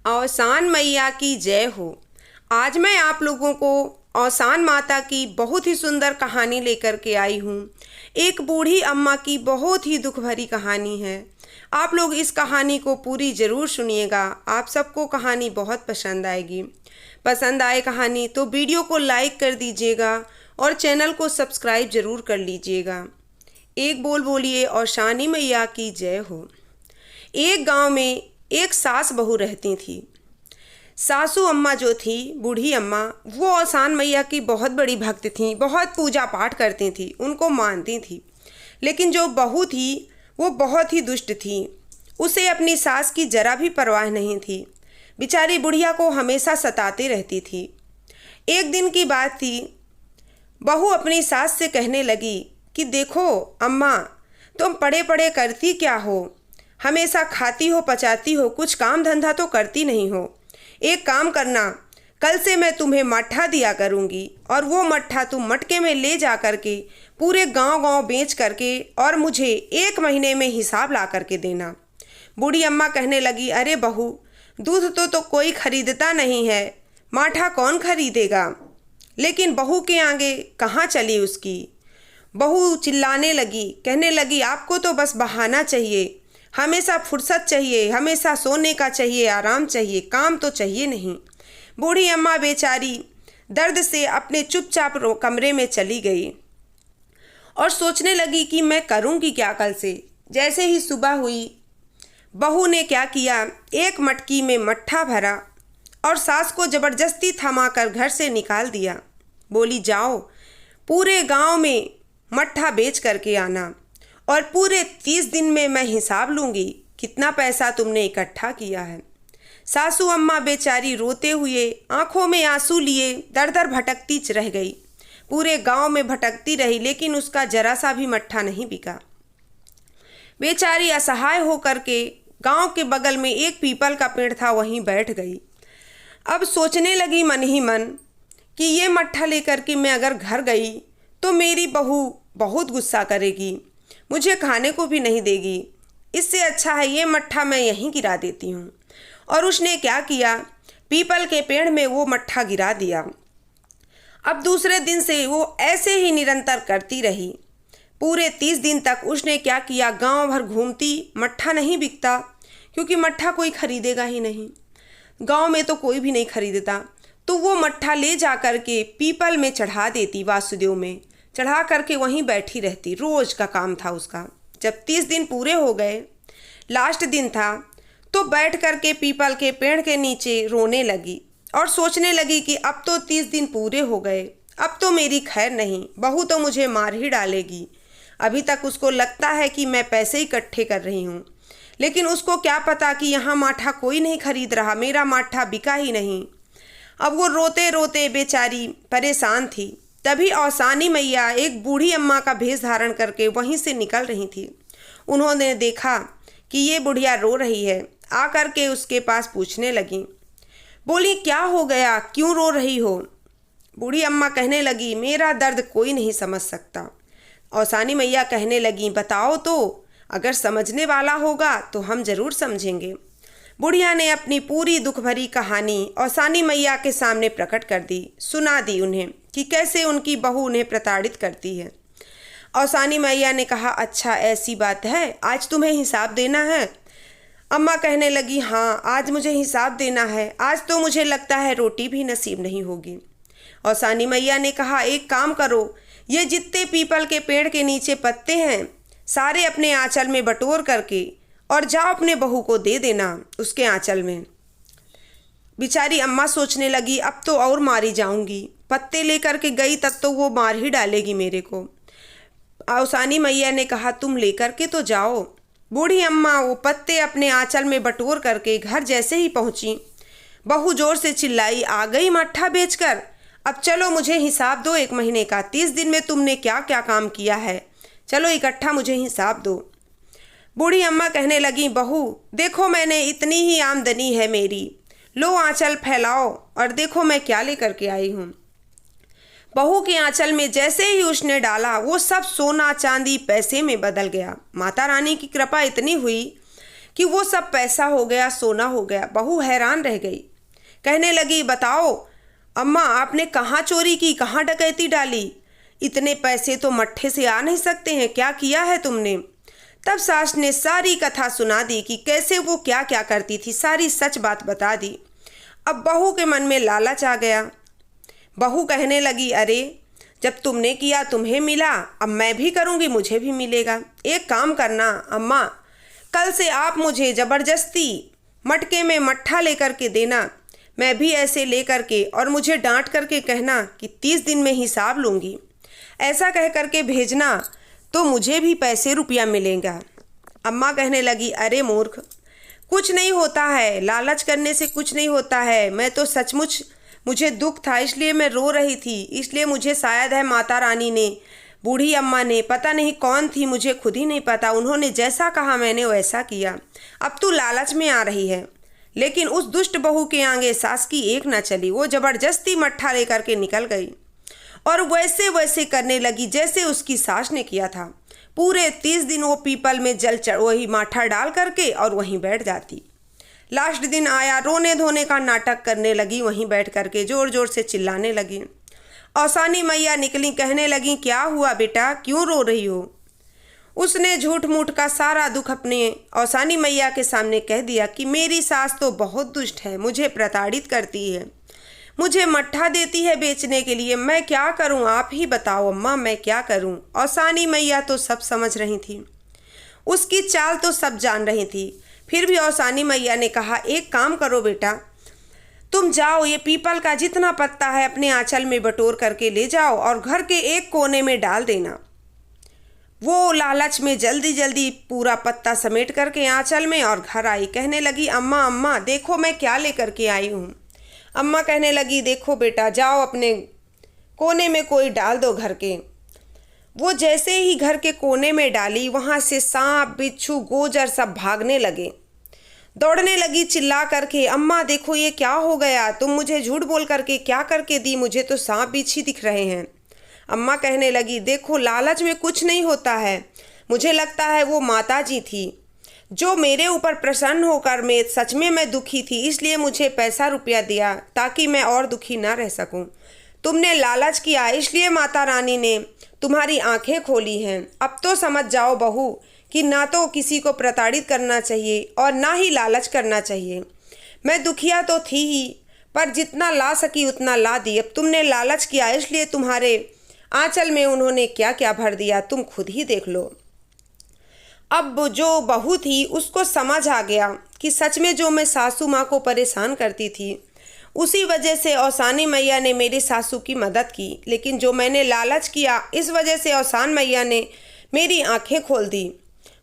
औसान मैया की जय हो। आज मैं आप लोगों को औसान माता की बहुत ही सुंदर कहानी लेकर के आई हूँ। एक बूढ़ी अम्मा की बहुत ही दुख भरी कहानी है। आप लोग इस कहानी को पूरी ज़रूर सुनिएगा। आप सबको कहानी बहुत पसंद आएगी। पसंद आए कहानी तो वीडियो को लाइक कर दीजिएगा और चैनल को सब्सक्राइब ज़रूर कर लीजिएगा। एक बोल बोलिए औसानी मैया की जय हो। एक गांव में एक सास बहू रहती थी। सासू अम्मा जो थी, बूढ़ी अम्मा, वो औसान मैया की बहुत बड़ी भक्त थी, बहुत पूजा पाठ करती थी, उनको मानती थी। लेकिन जो बहू थी वो बहुत ही दुष्ट थी। उसे अपनी सास की जरा भी परवाह नहीं थी। बेचारी बुढ़िया को हमेशा सताती रहती थी। एक दिन की बात थी, बहू अपनी सास से कहने लगी कि देखो अम्मा, तुम पड़े पड़े करती क्या हो? हमेशा खाती हो, पचाती हो, कुछ काम धंधा तो करती नहीं हो। एक काम करना, कल से मैं तुम्हें मट्ठा दिया करूँगी और वो मट्ठा तुम मटके में ले जा कर के पूरे गांव बेच करके और मुझे 1 महीने में हिसाब ला करके देना। बूढ़ी अम्मा कहने लगी, अरे बहू, दूध तो कोई खरीदता नहीं है, माठा कौन खरीदेगा? लेकिन बहू के आगे कहाँ चली उसकी। बहू चिल्लाने लगी, कहने लगी, आपको तो बस बहाना चाहिए, हमेशा फुर्सत चाहिए, हमेशा सोने का चाहिए, आराम चाहिए, काम तो चाहिए नहीं। बूढ़ी अम्मा बेचारी दर्द से अपने चुपचाप कमरे में चली गई और सोचने लगी कि मैं करूँगी क्या कल से। जैसे ही सुबह हुई, बहू ने क्या किया, एक मटकी में मट्ठा भरा और सास को ज़बरदस्ती थमा कर घर से निकाल दिया। बोली, जाओ पूरे गांव में मट्ठा बेच करके आना और पूरे 30 दिन में मैं हिसाब लूँगी कितना पैसा तुमने इकट्ठा किया है। सासू अम्मा बेचारी रोते हुए, आंखों में आंसू लिए, दर दर भटकती रह गई। पूरे गांव में भटकती रही, लेकिन उसका जरा सा भी मट्ठा नहीं बिका। बेचारी असहाय होकर के गांव के बगल में एक पीपल का पेड़ था, वहीं बैठ गई। अब सोचने लगी मन ही मन कि ये मट्ठा लेकर के मैं अगर घर गई तो मेरी बहू बहुत गुस्सा करेगी, मुझे खाने को भी नहीं देगी। इससे अच्छा है ये मट्ठा मैं यहीं गिरा देती हूँ। और उसने क्या किया, पीपल के पेड़ में वो मट्ठा गिरा दिया। अब दूसरे दिन से वो ऐसे ही निरंतर करती रही। पूरे 30 दिन तक उसने क्या किया, गांव भर घूमती, मट्ठा नहीं बिकता, क्योंकि मट्ठा कोई खरीदेगा ही नहीं। गांव में तो कोई भी नहीं खरीदता। तो वो मट्ठा ले जा कर के पीपल में चढ़ा देती, वासुदेव में चढ़ा करके वहीं बैठी रहती। रोज का काम था उसका। जब 30 दिन पूरे हो गए, लास्ट दिन था, तो बैठ करके पीपल के पेड़ के नीचे रोने लगी और सोचने लगी कि अब तो 30 दिन पूरे हो गए, अब तो मेरी खैर नहीं, बहू तो मुझे मार ही डालेगी। अभी तक उसको लगता है कि मैं पैसे इकट्ठे कर रही हूँ, लेकिन उसको क्या पता कि यहाँ माठा कोई नहीं खरीद रहा, मेरा माठा बिका ही नहीं। अब वो रोते रोते बेचारी परेशान थी। तभी औसानी मैया एक बूढ़ी अम्मा का भेष धारण करके वहीं से निकल रही थी। उन्होंने देखा कि ये बुढ़िया रो रही है, आकर के उसके पास पूछने लगी। बोली, क्या हो गया, क्यों रो रही हो? बूढ़ी अम्मा कहने लगी, मेरा दर्द कोई नहीं समझ सकता। औसानी मैया कहने लगी, बताओ तो, अगर समझने वाला होगा तो हम ज़रूर समझेंगे। बुढ़िया ने अपनी पूरी दुख भरी कहानी औसानी मैया के सामने प्रकट कर दी, सुना दी उन्हें कि कैसे उनकी बहू उन्हें प्रताड़ित करती है। औसानी मैया ने कहा, अच्छा ऐसी बात है, आज तुम्हें हिसाब देना है? अम्मा कहने लगी, हाँ आज मुझे हिसाब देना है, आज तो मुझे लगता है रोटी भी नसीब नहीं होगी। औसानी मैया ने कहा, एक काम करो, ये जितने पीपल के पेड़ के नीचे पत्ते हैं सारे अपने आंचल में बटोर करके और जाओ अपने बहू को दे देना उसके आंचल में। बेचारी अम्मा सोचने लगी, अब तो और मारी जाऊंगी, पत्ते लेकर के गई तब तो वो मार ही डालेगी मेरे को। औसानी मैया ने कहा, तुम लेकर के तो जाओ। बूढ़ी अम्मा वो पत्ते अपने आंचल में बटोर करके घर जैसे ही पहुंची, बहू जोर से चिल्लाई, आ गई मट्ठा बेचकर, अब चलो मुझे हिसाब दो 1 महीने का, 30 दिन में तुमने क्या क्या काम किया है, चलो इकट्ठा मुझे हिसाब दो। बूढ़ी अम्मा कहने लगी, बहू देखो मैंने इतनी ही आमदनी है मेरी, लो आंचल फैलाओ और देखो मैं क्या लेकर के आई हूँ। बहू के आंचल में जैसे ही उसने डाला, वो सब सोना चांदी पैसे में बदल गया। माता रानी की कृपा इतनी हुई कि वो सब पैसा हो गया, सोना हो गया। बहू हैरान रह गई, कहने लगी, बताओ अम्मा, आपने कहाँ चोरी की, कहाँ डकैती डाली? इतने पैसे तो मट्ठे से आ नहीं सकते हैं, क्या किया है तुमने? तब सास ने सारी कथा सुना दी कि कैसे वो क्या क्या करती थी, सारी सच बात बता दी। अब बहू के मन में लालच आ गया। बहू कहने लगी, अरे जब तुमने किया तुम्हें मिला, अब मैं भी करूँगी, मुझे भी मिलेगा। एक काम करना अम्मा, कल से आप मुझे ज़बरदस्ती मटके में मट्ठा लेकर के देना, मैं भी ऐसे लेकर के, और मुझे डांट करके कहना कि 30 दिन में हिसाब लूँगी। ऐसा कह करके भेजना तो मुझे भी पैसे रुपया मिलेगा। अम्मा कहने लगी, अरे मूर्ख, कुछ नहीं होता है, लालच करने से कुछ नहीं होता है। मैं तो सचमुच, मुझे दुख था इसलिए मैं रो रही थी, इसलिए मुझे शायद है माता रानी ने, बूढ़ी अम्मा ने, पता नहीं कौन थी, मुझे खुद ही नहीं पता, उन्होंने जैसा कहा मैंने वैसा किया। अब तू लालच में आ रही है। लेकिन उस दुष्ट बहू के आगे सास की एक न चली। वो ज़बरदस्ती मट्ठा लेकर के निकल गई और वैसे वैसे करने लगी जैसे उसकी सास ने किया था। पूरे 30 दिन वो पीपल में जल चढ़ वही माठा डाल करके और वहीं बैठ जाती। लास्ट दिन आया, रोने धोने का नाटक करने लगी, वहीं बैठ करके ज़ोर ज़ोर से चिल्लाने लगी। औसानी मैया निकली, कहने लगी, क्या हुआ बेटा, क्यों रो रही हो? उसने झूठ मूठ का सारा दुख अपने औसानी मैया के सामने कह दिया कि मेरी सास तो बहुत दुष्ट है, मुझे प्रताड़ित करती है, मुझे मट्ठा देती है बेचने के लिए, मैं क्या करूं, आप ही बताओ अम्मा, मैं क्या करूं? औसानी मैया तो सब समझ रही थी, उसकी चाल तो सब जान रही थी। फिर भी औसानी मैया ने कहा, एक काम करो बेटा, तुम जाओ, ये पीपल का जितना पत्ता है अपने आंचल में बटोर करके ले जाओ और घर के एक कोने में डाल देना। वो लालच में जल्दी जल्दी पूरा पत्ता समेट करके आंचल में और घर आई। कहने लगी, अम्मा अम्मा देखो मैं क्या लेकर के आई हूँ। अम्मा कहने लगी, देखो बेटा, जाओ अपने कोने में कोई डाल दो घर के। वो जैसे ही घर के कोने में डाली, वहाँ से सांप बिच्छू गोजर सब भागने लगे, दौड़ने लगी चिल्ला करके, अम्मा देखो ये क्या हो गया, तुम मुझे झूठ बोल करके क्या करके दी, मुझे तो सांप बिच्छी दिख रहे हैं। अम्मा कहने लगी, देखो लालच में कुछ नहीं होता है, मुझे लगता है वो माता जी थी जो मेरे ऊपर प्रसन्न होकर, सच में मैं दुखी थी इसलिए मुझे पैसा रुपया दिया ताकि मैं और दुखी ना रह सकूं। तुमने लालच किया इसलिए माता रानी ने तुम्हारी आंखें खोली हैं। अब तो समझ जाओ बहू कि ना तो किसी को प्रताड़ित करना चाहिए और ना ही लालच करना चाहिए। मैं दुखिया तो थी ही, पर जितना ला सकी उतना ला दी। अब तुमने लालच किया इसलिए तुम्हारे आंचल में उन्होंने क्या क्या भर दिया, तुम खुद ही देख लो। अब जो बहू थी उसको समझ आ गया कि सच में जो मैं सासू माँ को परेशान करती थी उसी वजह से औसानी मैया ने मेरी सासू की मदद की, लेकिन जो मैंने लालच किया इस वजह से औसान मैया ने मेरी आंखें खोल दी।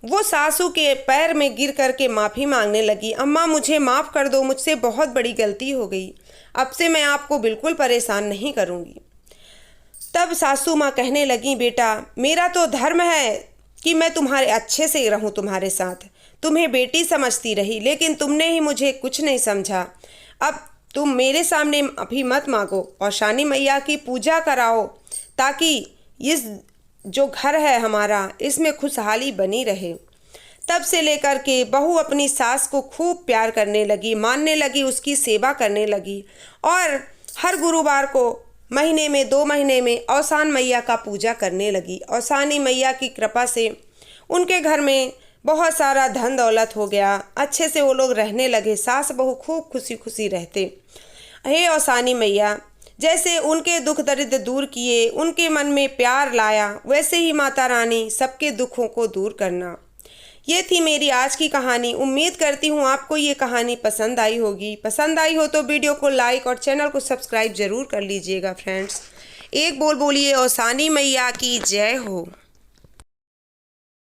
वो सासू के पैर में गिर करके माफ़ी मांगने लगी, अम्मा मुझे माफ़ कर दो, मुझसे बहुत बड़ी गलती हो गई, अब से मैं आपको बिल्कुल परेशान नहीं करूँगी। तब सासू माँ कहने लगी, बेटा मेरा तो धर्म है कि मैं तुम्हारे अच्छे से रहूं, तुम्हारे साथ तुम्हें बेटी समझती रही, लेकिन तुमने ही मुझे कुछ नहीं समझा। अब तुम मेरे सामने अभी मत मांगो, औसानी मैया की पूजा कराओ ताकि इस जो घर है हमारा इसमें खुशहाली बनी रहे। तब से लेकर के बहू अपनी सास को खूब प्यार करने लगी, मानने लगी, उसकी सेवा करने लगी और हर गुरुवार को महीने में 2 महीने में औसान मैया का पूजा करने लगी। औसानी मैया की कृपा से उनके घर में बहुत सारा धन दौलत हो गया, अच्छे से वो लोग रहने लगे, सास बहू खूब खुशी खुशी रहते। हे औसानी मैया, जैसे उनके दुख दर्द दूर किए, उनके मन में प्यार लाया, वैसे ही माता रानी सबके दुखों को दूर करना। ये थी मेरी आज की कहानी। उम्मीद करती हूँ आपको ये कहानी पसंद आई होगी। पसंद आई हो तो वीडियो को लाइक और चैनल को सब्सक्राइब ज़रूर कर लीजिएगा फ्रेंड्स। एक बोल बोलिए, औसानी मैया की जय हो।